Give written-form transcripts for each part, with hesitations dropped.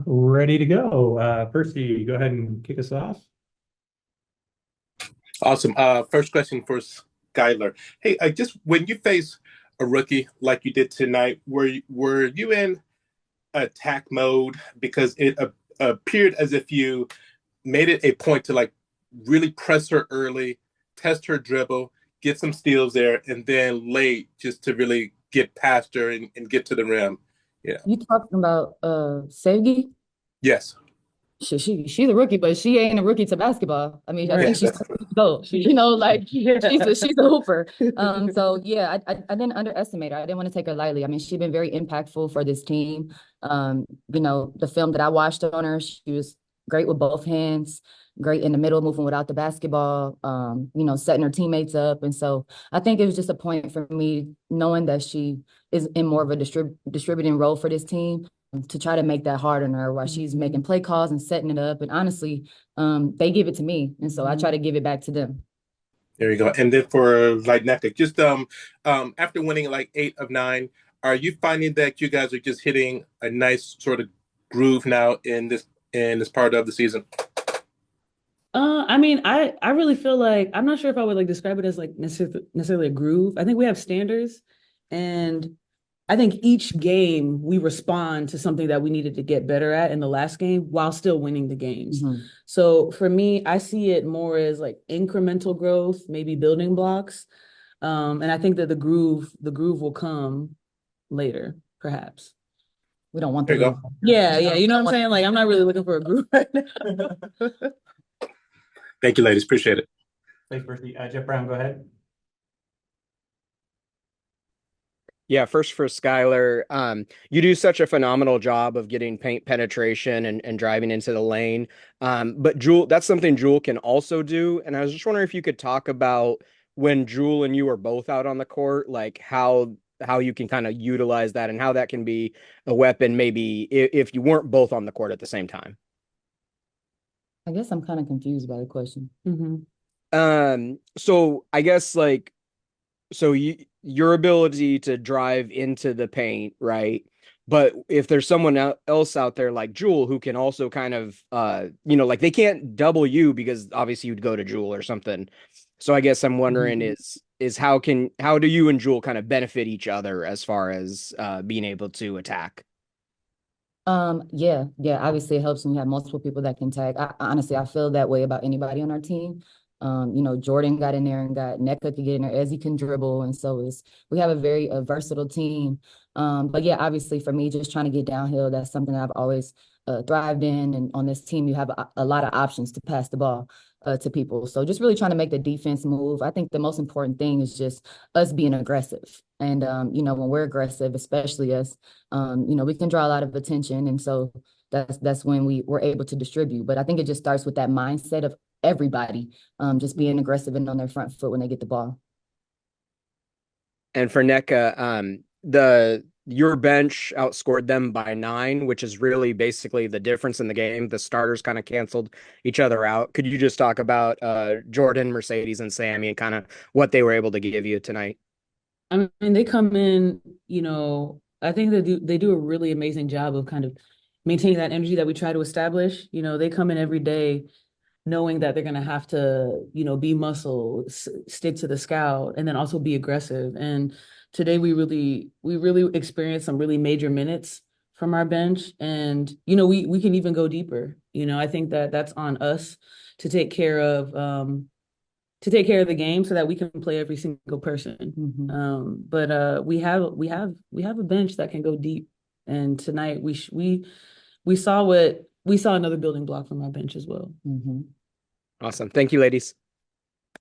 ready to go. Percy, go ahead and kick us off. Awesome. First question for Skylar. Hey, just when you face a rookie like you did tonight, were you in attack mode because it appeared as if you made it a point to like really press her early, test her dribble, get some steals there, and then late just to really get past her and get to the rim. Yeah. You talking about Sevgi? Yes. She's a rookie, but she ain't a rookie to basketball. I mean, I Yeah. think she's go. Like she's a hooper. So yeah, I didn't underestimate her. I didn't want to take her lightly. I mean, she's been very impactful for this team. The film that I watched on her, she was great with both hands, great in the middle, moving without the basketball, setting her teammates up. And so I think it was just a point for me knowing that she is in more of a distributing role for this team to try to make that hard on her while she's making play calls and setting it up. And honestly, they give it to me. And so I try to give it back to them. There you go. And then for like Nneka, just after winning like 8 of 9, are you finding that you guys are just hitting a nice sort of groove now in this part of the season? I mean, I really feel like I'm not sure if I would like describe it as like necessarily a groove. I think we have standards, and I think each game we respond to something that we needed to get better at in the last game while still winning the games. Mm-hmm. So for me, I see it more as like incremental growth, maybe building blocks. And I think that the groove will come later, perhaps. We don't want There the you go. Yeah, yeah. You know what I'm saying? Like, I'm not really looking for a groove right now. Thank you, ladies. Appreciate it. Thanks, Percy. Jeff Brown, go ahead. Yeah, first for Skylar, you do such a phenomenal job of getting paint penetration and driving into the lane. But Jewel, that's something Jewel can also do. And I was just wondering if you could talk about when Jewel and you are both out on the court, like how you can kind of utilize that and how that can be a weapon, maybe if you weren't both on the court at the same time. I guess I'm kind of confused by the question. So I guess like your ability to drive into the paint, right? But if there's someone else out there like Jewel who can also kind of like they can't double you because obviously you'd go to Jewel or something. So I guess I'm wondering is how do you and Jewel kind of benefit each other as far as being able to attack? Yeah. Obviously, it helps when you have multiple people that can tag. Honestly, I feel that way about anybody on our team. Jordan got in there and got Nneka could get in there as he can dribble, and so we have a very versatile team. But yeah, obviously for me, just trying to get downhill, that's something that I've always thrived in. And on this team, you have a lot of options to pass the ball to people. So just really trying to make the defense move. I think the most important thing is just us being aggressive. And when we're aggressive, especially us, we can draw a lot of attention, and so that's when we're able to distribute. But I think it just starts with that mindset of everybody just being aggressive and on their front foot when they get the ball. And for Nneka, your bench outscored them by 9, which is really basically the difference in the game. The starters kind of canceled each other out. Could you just talk about Jordan, Mercedes, and Sammy and kind of what they were able to give you tonight? I mean, they come in, I think they do a really amazing job of kind of maintaining that energy that we try to establish. They come in every day knowing that they're going to have to, be muscle, stick to the scout, and then also be aggressive. And today we really experienced some really major minutes from our bench. And, we can even go deeper. I think that that's on us to take care of the game so that we can play every single person. But we have a bench that can go deep. And tonight we saw another building block from our bench as well. Awesome. Thank you, ladies.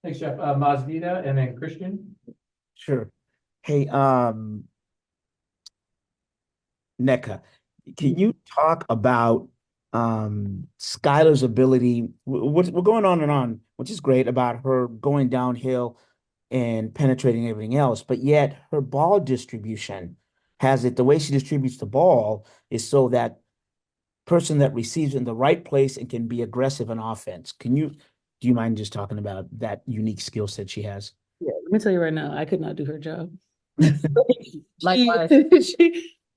Thanks, Jeff. Masvida and then Christian. Sure. Hey, Nneka, can you talk about Skylar's ability? We're going on and on, which is great about her going downhill and penetrating everything else, but yet her ball distribution has it. The way she distributes the ball is so that person that receives it in the right place and can be aggressive in offense. Do you mind just talking about that unique skill set she has? Yeah, let me tell you right now, I could not do her job. Likewise.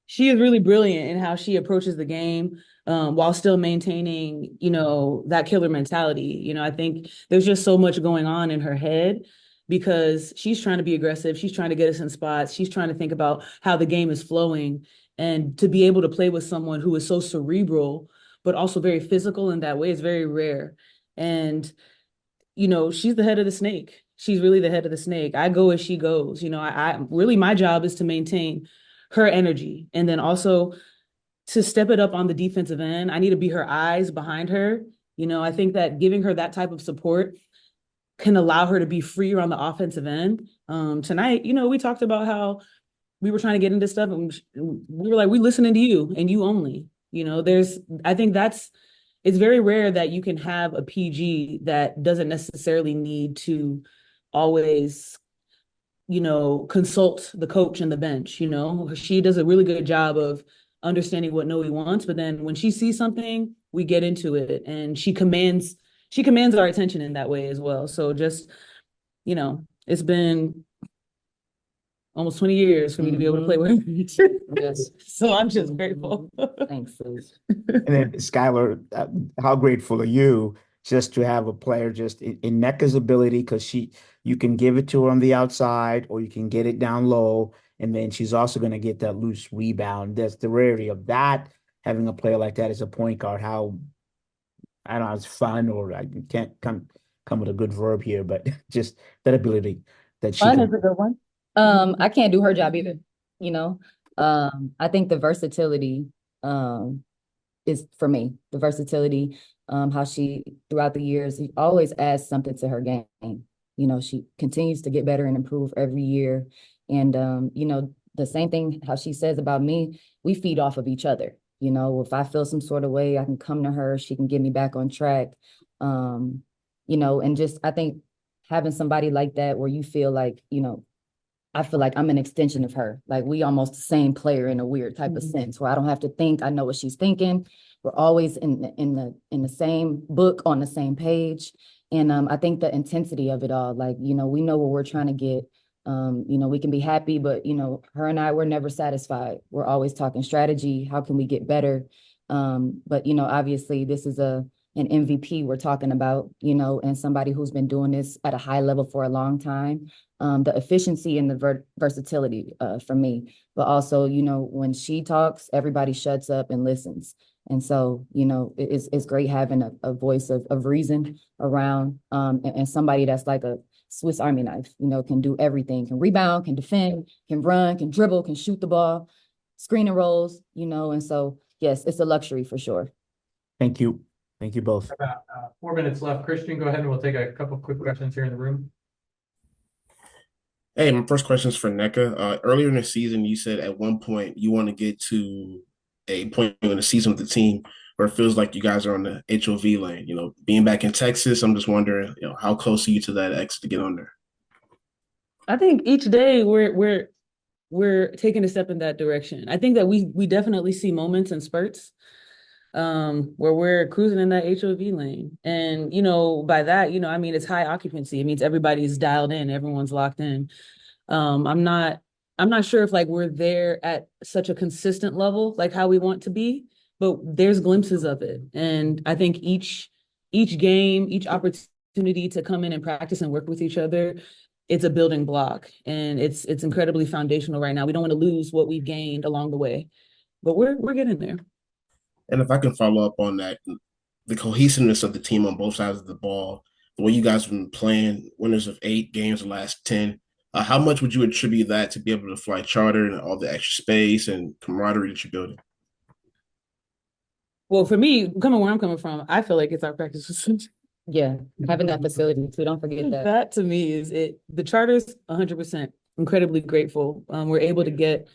She is really brilliant in how she approaches the game. while still maintaining, that killer mentality. I think there's just so much going on in her head because she's trying to be aggressive. She's trying to get us in spots. She's trying to think about how the game is flowing. And to be able to play with someone who is so cerebral, but also very physical in that way is very rare. And, she's the head of the snake. She's really the head of the snake. I go as she goes. I really, my job is to maintain her energy. And then also to step it up on the defensive end, I need to be her eyes behind her. I think that giving her that type of support can allow her to be freer on the offensive end. Tonight, we talked about how we were trying to get into stuff and we were like, we're listening to you and you only. I think it's very rare that you can have a PG that doesn't necessarily need to always, consult the coach and the bench. She does a really good job of understanding what Noe wants, but then when she sees something, we get into it and she commands our attention in that way as well. So just, it's been almost 20 years for me to be able to play with her. Yes. So I'm just grateful. Thanks, Liz. And then Skylar, how grateful are you just to have a player just in Nneka's ability, because you can give it to her on the outside or you can get it down low, and then she's also going to get that loose rebound. That's the rarity of that, having a player like that as a point guard. How, I don't know, it's fun, or I can't come with a good verb here, but just that ability that she Fun can. is a good one. I can't do her job either, I think the versatility is for me, the versatility, how she throughout the years always adds something to her game. She continues to get better and improve every year. And the same thing how she says about me, we feed off of each other. If I feel some sort of way, I can come to her, she can get me back on track. And just I think having somebody like that where you feel like, I feel like I'm an extension of her. Like we almost the same player in a weird type of sense where I don't have to think. I know what she's thinking. We're always in the same book on the same page. And I think the intensity of it all, like, we know what we're trying to get. We can be happy, but her and I, we're never satisfied. We're always talking strategy. How can we get better? But obviously this is an MVP we're talking about, and somebody who's been doing this at a high level for a long time. The efficiency and the versatility for me, but also, when she talks, everybody shuts up and listens. And so, it's great having a voice of reason around, and somebody that's like a Swiss Army knife, can do everything, can rebound, can defend, can run, can dribble, can shoot the ball, screen and rolls, and so, yes, it's a luxury for sure. Thank you. Thank you both. About 4 minutes left. Christian, go ahead and we'll take a couple quick questions here in the room. Hey, my first question is for Nneka. Earlier in the season, you said at one point you want to get to a point in the season with the team where it feels like you guys are on the HOV lane. Being back in Texas, I'm just wondering, how close are you to that exit to get on there? I think each day we're taking a step in that direction. I think that we definitely see moments and spurts where we're cruising in that HOV lane. And, by that, it's high occupancy. It means everybody's dialed in, everyone's locked in. I'm not sure if like we're there at such a consistent level, like how we want to be, but there's glimpses of it. And I think each game, each opportunity to come in and practice and work with each other, it's a building block, and it's incredibly foundational right now. We don't want to lose what we've gained along the way, but we're getting there. And if I can follow up on that, the cohesiveness of the team on both sides of the ball, the way you guys have been playing, winners of 8 games, the last 10, how much would you attribute that to be able to fly charter and all the extra space and camaraderie that you're building? Well, for me, coming where I'm coming from, I feel like it's our practice facility. Yeah, having that facility too. Don't forget that. That to me is it. The charter's 100% incredibly grateful. We're able to get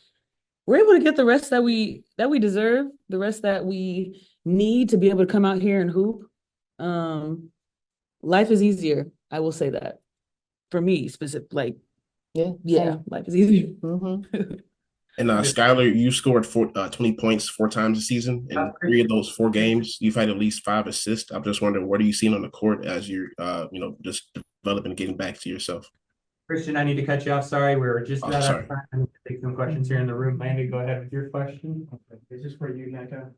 the rest that we deserve, the rest that we need to be able to come out here and hoop. Life is easier. I will say that for me, specific. Like, yeah, life is easier. And Skylar, you scored 20 points 4 times this season. In 3 of those 4 games, you've had at least 5 assists. I'm just wondering, what are you seeing on the court as you're, just developing and getting back to yourself? Christian, I need to cut you off. Sorry, we're just about out of sorry. time. I need to take some questions here in the room. Landon, go ahead with your question. This is for you, Nneka.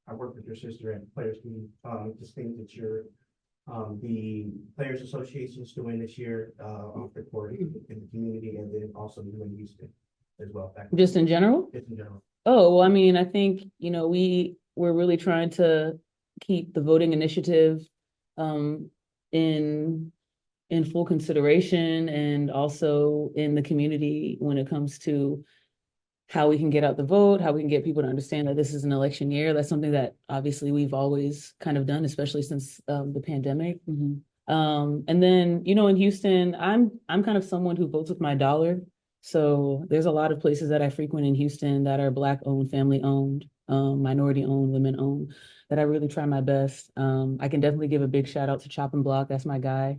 I work with your sister at Players Community, just things that the Players Association is doing this year, off the court in the community, and then also doing Houston as well. Just in general? Just in general. Oh, well, I mean, I think, we're really trying to keep the voting initiative in full consideration, and also in the community when it comes to how we can get out the vote, how we can get people to understand that this is an election year. That's something that obviously we've always kind of done, especially since the pandemic. And then, in Houston, I'm kind of someone who votes with my dollar. So there's a lot of places that I frequent in Houston that are Black owned, family owned, minority owned, women owned, that I really try my best. I can definitely give a big shout out to Chop and Block. That's my guy,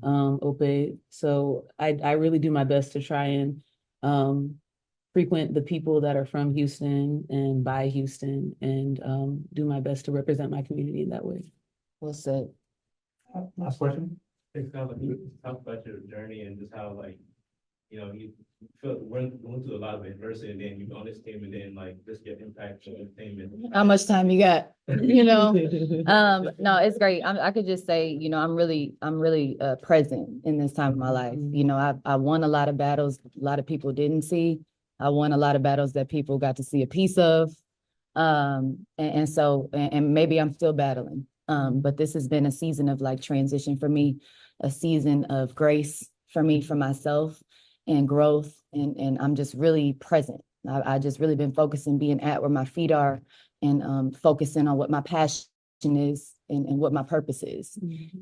Ope. So I really do my best to try and frequent the people that are from Houston and by Houston, and do my best to represent my community in that way. Well said. Last question. It's kind of like you talk about your journey and just how you went through a lot of adversity, and then you on this team, and then just get impact on the team. And How much time you got? No, it's great. I could just say, I'm really present in this time of my life. I won a lot of battles a lot of people didn't see. I won a lot of battles that people got to see a piece of. And so maybe I'm still battling. But this has been a season of transition for me, a season of grace for me, for myself, and growth. And I'm just really present. I just really been focusing, being at where my feet are, and focusing on what my passion is and what my purpose is.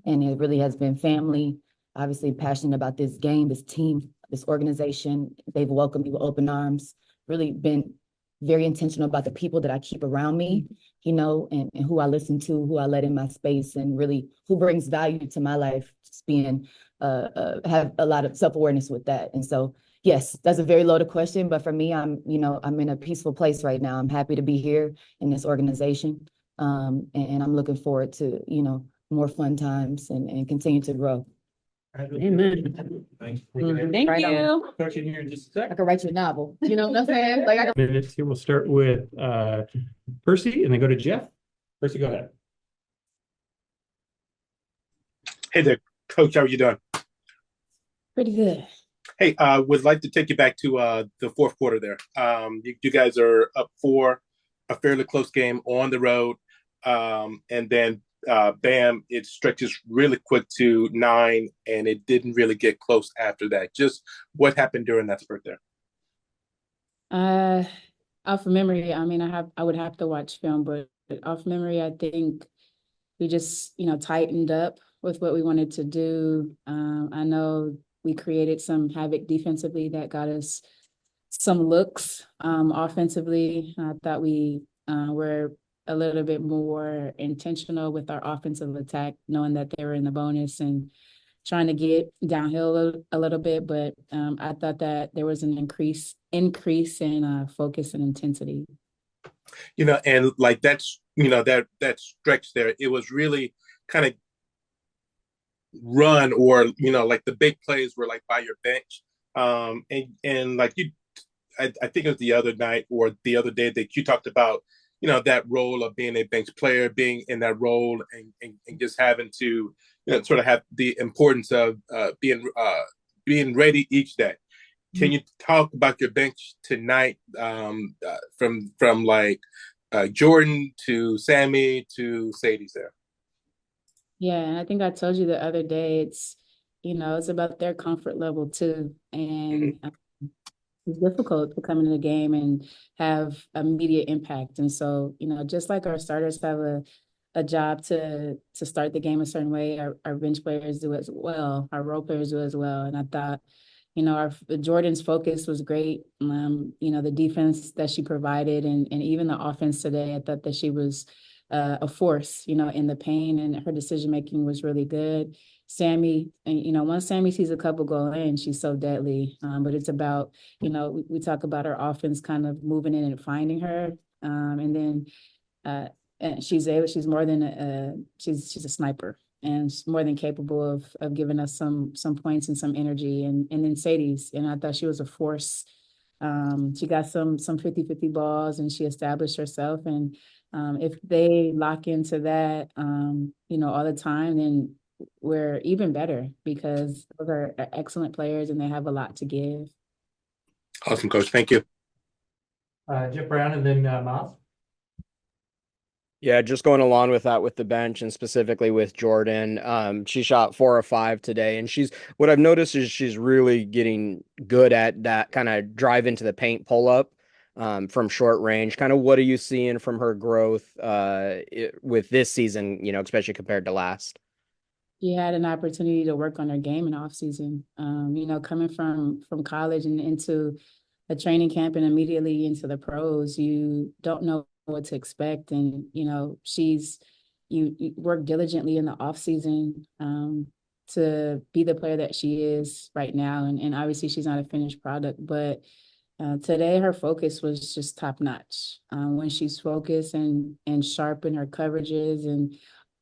And it really has been family, obviously passionate about this game, this team, this organization. They've welcomed me with open arms, really been very intentional about the people that I keep around me, and who I listen to, who I let in my space, and really who brings value to my life, just being, have a lot of self-awareness with that. And so, yes, that's a very loaded question, but for me, I'm in a peaceful place right now. I'm happy to be here in this organization. And I'm looking forward to, more fun times and continue to grow. Amen. Thanks. Thank Right on. you. Coach in here in just a I sec. could write you a novel. You know what I'm saying? Minutes here. We'll start with Percy and then go to Jeff. Percy, go ahead. Hey there, Coach. How are you doing? Pretty good. Hey, would like to take you back to the fourth quarter there. You guys are up 4, a fairly close game on the road. And then bam, it stretches really quick to 9, and it didn't really get close after that. Just what happened during that spurt there? Off of memory, I would have to watch film, but off memory, I think we just, tightened up with what we wanted to do. I know we created some havoc defensively that got us some looks. Offensively, I thought we were a little bit more intentional with our offensive attack, knowing that they were in the bonus and trying to get downhill a little bit. But I thought that there was an increase in focus and intensity. And that's, that stretch there, it was really kind of run, or, the big plays were by your bench. And I think it was the other night or the other day that you talked about, that role of being a bench player, being in that role, and just having to, sort of have the importance of being ready each day. Can you talk about your bench tonight, from Jordan to Sammy to Sadie's there? Yeah, and I think I told you the other day, it's about their comfort level too. And it's difficult to come into the game and have immediate impact. And so, just like our starters have a job to start the game a certain way, our bench players do as well, our role players do as well. And I thought, Jordan's focus was great. The defense that she provided, and even the offense today, I thought that she was a force, in the paint, and her decision-making was really good. Sammy, and once Sammy sees a couple go in, she's so deadly. But it's about, we talk about her offense kind of moving in and finding her. And then and she's more than she's a sniper, and she's more than capable of giving us some points and some energy. And then Sadie's, and I thought she was a force. She got some 50-50 balls, and she established herself. And If they lock into that, all the time, then we're even better because those are excellent players and they have a lot to give. Awesome, Coach. Thank you. Jeff Brown and then Miles. Yeah, just going along with that with the bench and specifically with Jordan. She shot 4 of 5 today, and what I've noticed is she's really getting good at that kind of drive into the paint pull up from short range. Kind of what are you seeing from her growth with this season, especially compared to last? She had an opportunity to work on her game in off season. Coming from college and into a training camp and immediately into the pros, you don't know what to expect. And, you work diligently in the off season to be the player that she is right now. And obviously she's not a finished product, but today her focus was just top notch. When she's focused and sharp in her coverages and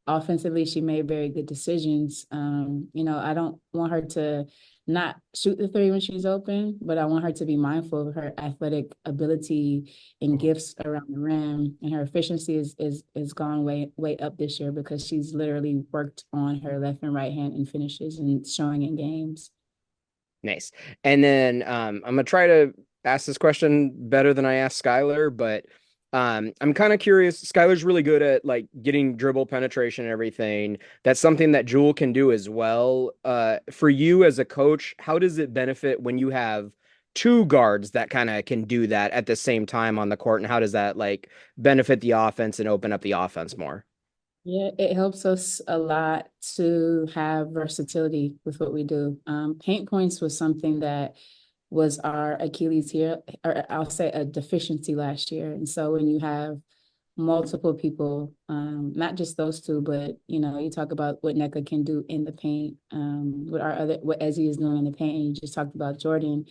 offensively, she made very good decisions. I don't want her to not shoot the three when she's open, but I want her to be mindful of her athletic ability and gifts around the rim. And her efficiency is gone way up this year because she's literally worked on her left and right hand and finishes and showing in games. Nice. And then I'm gonna try to ask this question better than I asked Skylar, but I'm kind of curious. Skylar's really good at like getting dribble penetration and everything. That's something that Jewel can do as well. For you as a coach, how does it benefit when you have two guards that kind of can do that at the same time on the court? And how does that like benefit the offense and open up the offense more? Yeah, it helps us a lot to have versatility with what we do. Paint points was something that was our Achilles heel, or I'll say a deficiency last year. And so when you have multiple people, not just those two, but you talk about what Nneka can do in the paint, what Ezzy is doing in the paint, and you just talked about Jordan.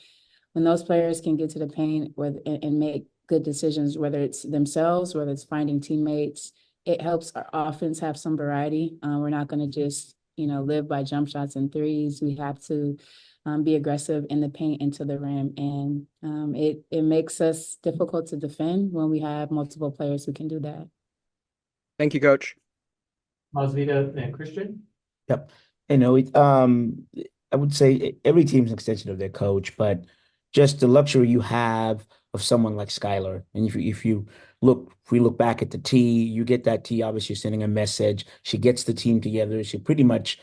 When those players can get to the paint and make good decisions, whether it's themselves, whether it's finding teammates, it helps our offense have some variety. We're not going to just live by jump shots and threes. We have to be aggressive in the paint and to the rim. And it makes us difficult to defend when we have multiple players who can do that. Thank you, Coach. Masvita and Christian. Yep. I would say every team's an extension of their coach, but just the luxury you have of someone like Skylar. And if we look back at the tee, you get that tee, obviously sending a message. She gets the team together. She pretty much,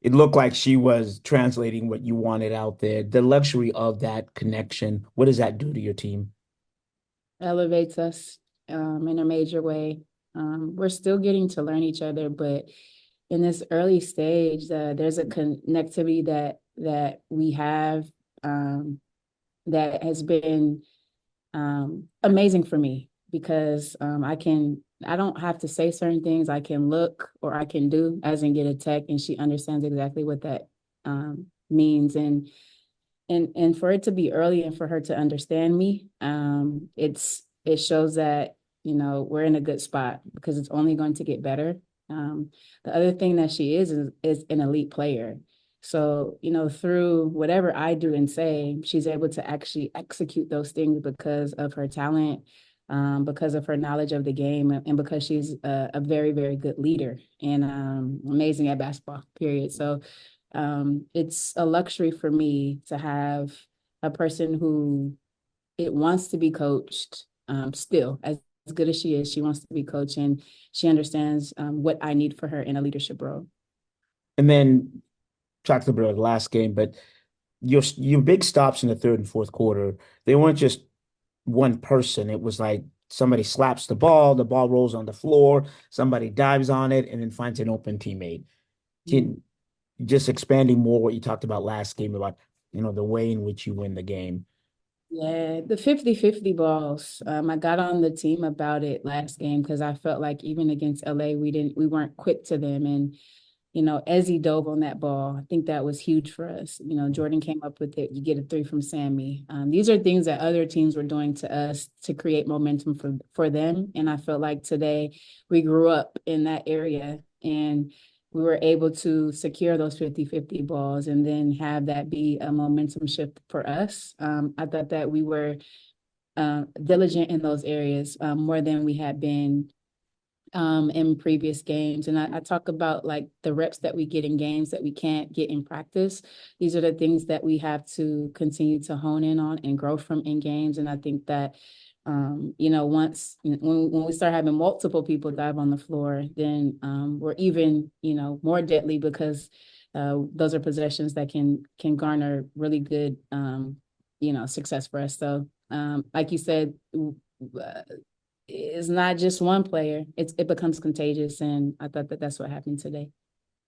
it looked like she was translating what you wanted out there. The luxury of that connection, what does that do to your team? Elevates us in a major way. We're still getting to learn each other, but in this early stage, there's a connectivity that we have that has been amazing for me because I don't have to say certain things. I can look or I can do, as in get a tech, and she understands exactly what that means. And for it to be early and for her to understand me, it shows that we're in a good spot because it's only going to get better. The other thing that she is an elite player. So, through whatever I do and say, she's able to actually execute those things because of her talent, because of her knowledge of the game, and because she's a very, very good leader and amazing at basketball, period. So it's a luxury for me to have a person who it wants to be coached still, as good as she wants to be coached, and she understands what I need for her in a leadership role. And then talked about the last game, but your big stops in the third and fourth quarter, they weren't just one person. It was like somebody slaps the ball rolls on the floor, somebody dives on it, and then finds an open teammate. Just expanding more what you talked about last game about, the way in which you win the game. Yeah, the 50-50 balls. I got on the team about it last game because I felt like even against LA, we weren't quick to them. And Ezzy dove on that ball. I think that was huge for us. Jordan came up with it. You get a three from Sammy. These are things that other teams were doing to us to create momentum for them. And I felt like today we grew up in that area and we were able to secure those 50-50 balls and then have that be a momentum shift for us. I thought that we were diligent in those areas more than we had been in previous games. And I talk about like the reps that we get in games that we can't get in practice. These are the things that we have to continue to hone in on and grow from in games. And I think that, once when we start having multiple people dive on the floor, then we're even, more deadly because those are possessions that can garner really good, success for us. So like you said, it's not just one player. It becomes contagious, and I thought that's what happened today.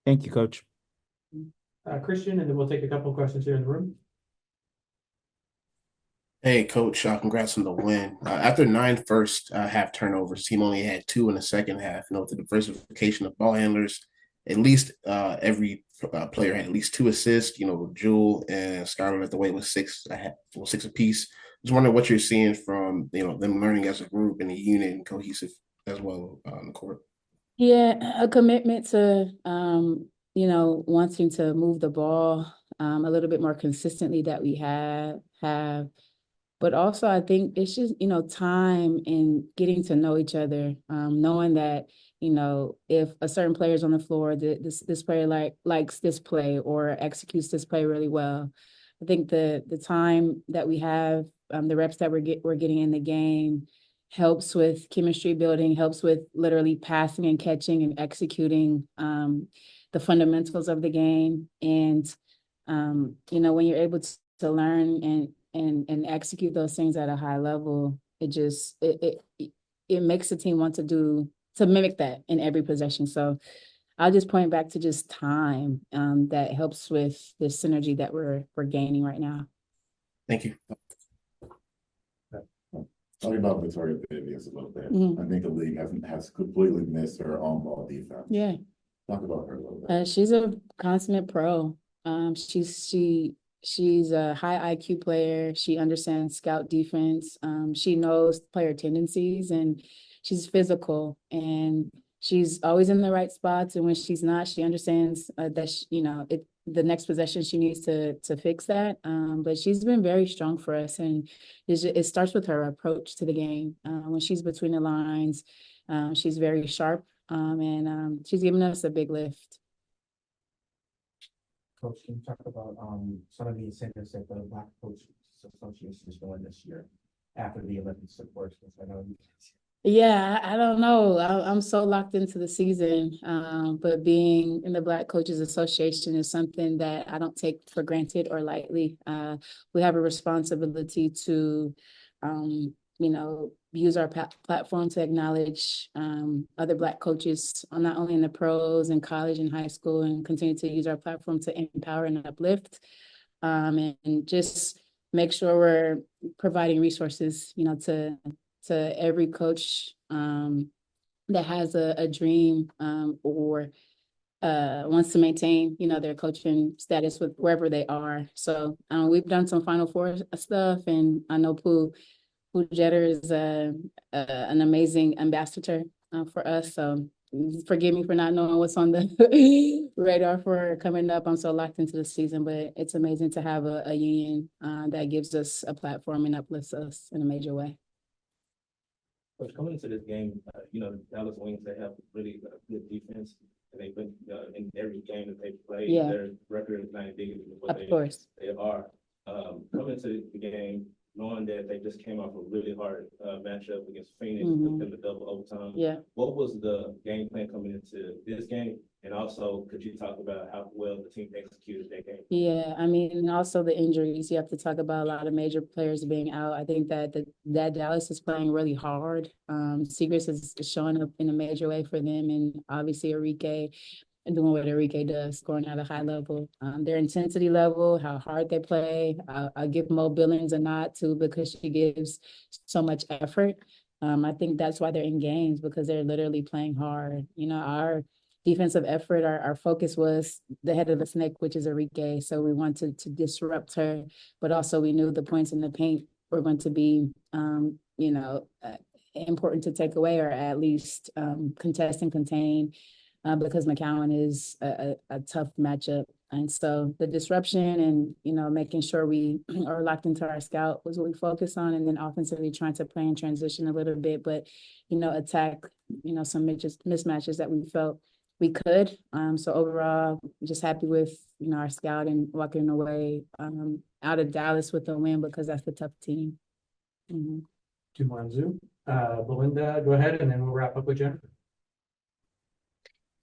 Thank you, Coach. Christian, and then we'll take a couple of questions here in the room. Hey, Coach, congrats on the win. After 9 first half turnovers, team only had 2 in the second half. With the diversification of ball handlers, at least every player had at least 2 assists. Jewel and Skylar led the way with 6 apiece. Just wondering what you're seeing from them learning as a group and a unit and cohesive as well on the court. Yeah, a commitment to wanting to move the ball a little bit more consistently that we have. But also, I think it's just, time and getting to know each other, knowing that, if a certain player is on the floor, this player likes this play or executes this play really well. I think the time that we have, the reps that we're getting in the game helps with chemistry building, helps with literally passing and catching and executing the fundamentals of the game. And, when you're able to learn and execute those things at a high level, it makes the team want to mimic that in every possession. So I'll just point back to just time that helps with the synergy that we're gaining right now. Thank you. Talking about Victoria Davis a little bit. I think the league has completely missed her on-ball defense. Yeah. Talk about her a little bit. She's a consummate pro. She's a high IQ player. She understands scout defense. She knows player tendencies, and she's physical, and she's always in the right spots. And when she's not, she understands that the next possession she needs to fix that. But she's been very strong for us, and it starts with her approach to the game. When she's between the lines, she's very sharp, and she's given us a big lift. Coach, can you talk about some of the incentives that the Black Coaches Association is doing this year after the Olympics, of course? I know you. Yeah, I don't know. I'm so locked into the season, but being in the Black Coaches Association is something that I don't take for granted or lightly. We have a responsibility to, use our platform to acknowledge other Black coaches, not only in the pros and college and high school, and continue to use our platform to empower and uplift, and just make sure we're providing resources, to every coach that has a dream or wants to maintain, their coaching status with wherever they are. So we've done some Final Four stuff, and I know Pooh Jeter is an amazing ambassador for us. So forgive me for not knowing what's on the radar for coming up. I'm so locked into the season, but it's amazing to have a union that gives us a platform and uplifts us in a major way. But coming into this game, Dallas Wings, they have really good defense, and they've been in every game that they've played. Yeah. Their record is not indicative of what Of course. they are. Coming into the game, knowing that they just came off a really hard matchup against Phoenix, took them to double overtime. Yeah. What was the game plan coming into this game? And also, could you talk about how well the team executed that game? Yeah, I mean, and also the injuries. You have to talk about a lot of major players being out. I think that Dallas is playing really hard. Seagrass is showing up in a major way for them, and obviously Enrique and doing what Enrique does, scoring at a high level. Their intensity level, how hard they play. I give Mo Billings a nod too, because she gives so much effort. I think that's why they're in games, because they're literally playing hard. Our defensive effort, our focus was the head of the snake, which is Enrique. So we wanted to disrupt her, but also we knew the points in the paint were going to be, important to take away, or at least contest and contain, because McCowan is a tough matchup And so the disruption and, making sure we are locked into our scout was what we focused on. And then offensively trying to play in transition a little bit, but, attack, some mismatches that we felt we could. So overall, just happy with, our scout and walking away out of Dallas with a win because that's the tough team. Mm-hmm. 2 on Zoom. Belinda, go ahead, and then we'll wrap up with Jennifer.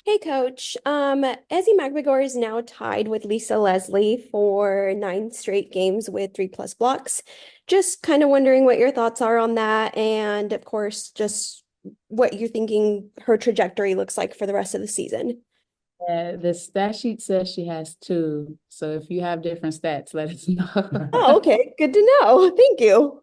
Hey, Coach. Ezzy McGregor is now tied with Lisa Leslie for 9 straight games with 3+ blocks. Just kind of wondering what your thoughts are on that, and of course, just what you're thinking her trajectory looks like for the rest of the season. The stat sheet says she has 2. So if you have different stats, let us know. Oh, okay. Good to know. Thank you.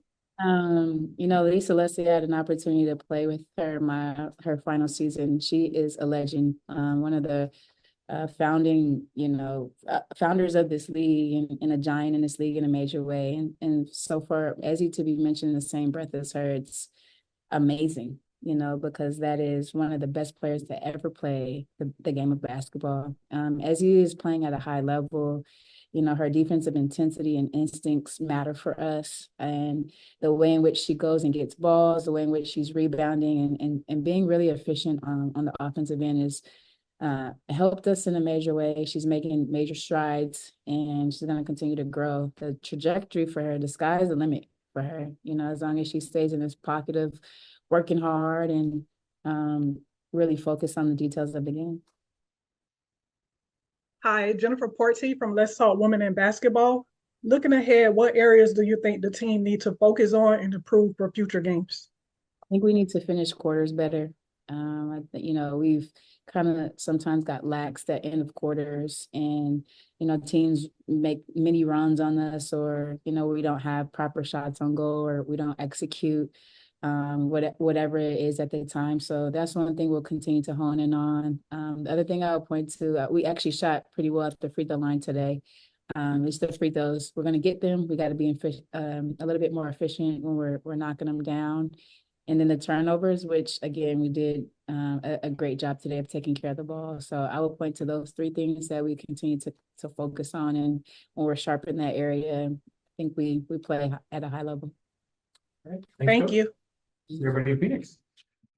Lisa Leslie had an opportunity to play with her her final season. She is a legend. One of the founding, founders of this league and a giant in this league in a major way. And so for Ezzy to be mentioned in the same breath as her, it's amazing, because that is one of the best players to ever play the game of basketball. Ezzy is playing at a high level. Her defensive intensity and instincts matter for us, and the way in which she goes and gets balls, the way in which she's rebounding and being really efficient on the offensive end is helped us in a major way. She's making major strides, and she's going to continue to grow. The trajectory for her, the sky is the limit for her, as long as she stays in this pocket of working hard and really focus on the details of the game. Hi, Jennifer Porty from Let's Talk Women in Basketball. Looking ahead, what areas do you think the team needs to focus on and improve for future games? I think we need to finish quarters better. We've kind of sometimes got lax at end of quarters, and teams make mini runs on us, or we don't have proper shots on goal, or we don't execute whatever it is at the time. So that's one thing we'll continue to hone in on. The other thing I'll point to, we actually shot pretty well at the free throw line today. It's the free throws. We're going to get them. We got to be a little bit more efficient when we're knocking them down. And then the turnovers, which again, we did a great job today of taking care of the ball. So I will point to those 3 things that we continue to focus on. And when we're sharp in that area, I think we play at a high level. All right. Thank you. Everybody in Phoenix.